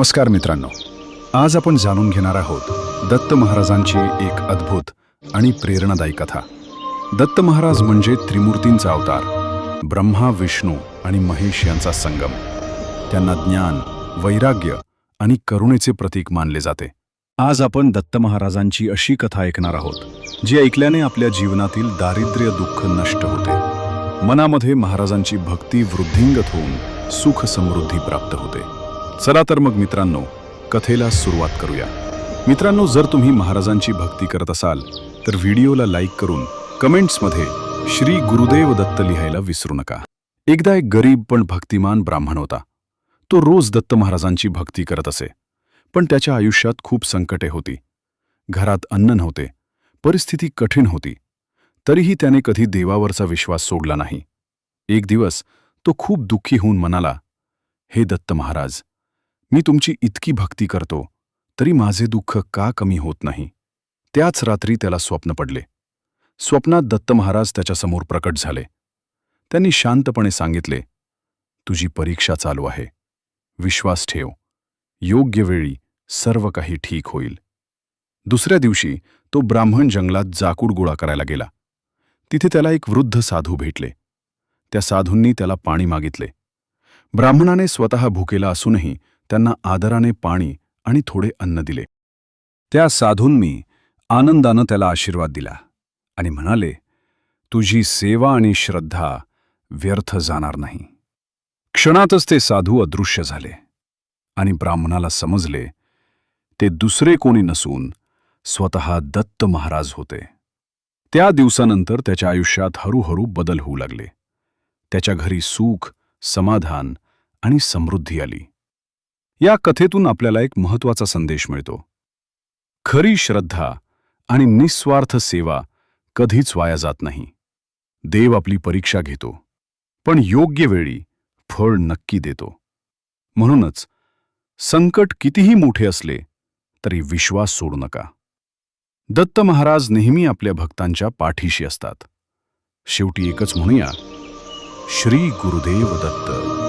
नमस्कार मित्रांनो, आज आपण जाणून घेणार आहोत दत्त महाराजांची एक अद्भुत आणि प्रेरणादायी कथा. दत्त महाराज म्हणजे त्रिमूर्तींचा अवतार, ब्रह्मा, विष्णू आणि महेश यांचा संगम. त्यांना ज्ञान, वैराग्य आणि करुणेचे प्रतीक मानले जाते. आज आपण दत्त महाराजांची अशी कथा ऐकणार आहोत जी ऐकल्याने आपल्या जीवनातील दारिद्र्य, दुःख नष्ट होते. मनामध्ये महाराजांची भक्ती वृद्धिंगत होऊन सुख समृद्धी प्राप्त होते. चला तर मग मित्रांनो, कथेला सुरुवात करूया. मित्रांनो, जर तुम्ही महाराजांची भक्ती करत असाल तर व्हिडिओला लाईक करून कमेंट्समध्ये श्री गुरुदेव दत्त लिहायला विसरू नका. एकदा एक गरीब पण भक्तिमान ब्राह्मण होता. तो रोज दत्त महाराजांची भक्ती करत असे. पण त्याच्या आयुष्यात खूप संकटे होती. घरात अन्न नव्हते, परिस्थिती कठीण होती. तरीही त्याने कधी देवावरचा विश्वास सोडला नाही. एक दिवस तो खूप दुःखी होऊन म्हणाला, हे दत्त महाराज, मी तुमची इतकी भक्ती करतो तरी माझे दुःख का कमी होत नाही. त्याच रात्री त्याला स्वप्न पडले. स्वप्नात दत्त महाराज त्याच्यासमोर प्रकट झाले. त्यांनी शांतपणे सांगितले, तुझी परीक्षा चालू आहे, विश्वास ठेव, योग्य वेळी सर्व काही ठीक होईल. दुसऱ्या दिवशी तो ब्राह्मण जंगलात जाकूड गोळा करायला गेला. तिथे त्याला एक वृद्ध साधू भेटले. त्या साधूंनी त्याला पाणी मागितले. ब्राह्मणाने स्वतः भुकेला असूनही त्यांना आदराने पाणी आणि थोडे अन्न दिले. त्या साधूंनी आनंदानं त्याला आशीर्वाद दिला आणि म्हणाले, तुझी सेवा आणि श्रद्धा व्यर्थ जाणार नाही. क्षणातच ते साधू अदृश्य झाले आणि ब्राह्मणाला समजले ते दुसरे कोणी नसून स्वतः दत्त महाराज होते. त्या दिवसानंतर त्याच्या आयुष्यात हळूहळू बदल होऊ लागले. त्याच्या घरी सुख, समाधान आणि समृद्धी आली. या कथेतून आपल्याला एक महत्त्वाचा संदेश मिळतो. खरी श्रद्धा आणि निस्वार्थ सेवा कधीच वाया जात नाही. देव आपली परीक्षा घेतो, पण योग्य वेळी फळ नक्की देतो. म्हणूनच संकट कितीही मोठे असले तरी विश्वास सोडू नका. दत्त महाराज नेहमी आपल्या भक्तांच्या पाठीशी असतात. शेवटी एकच म्हणूया, श्री गुरुदेव दत्त.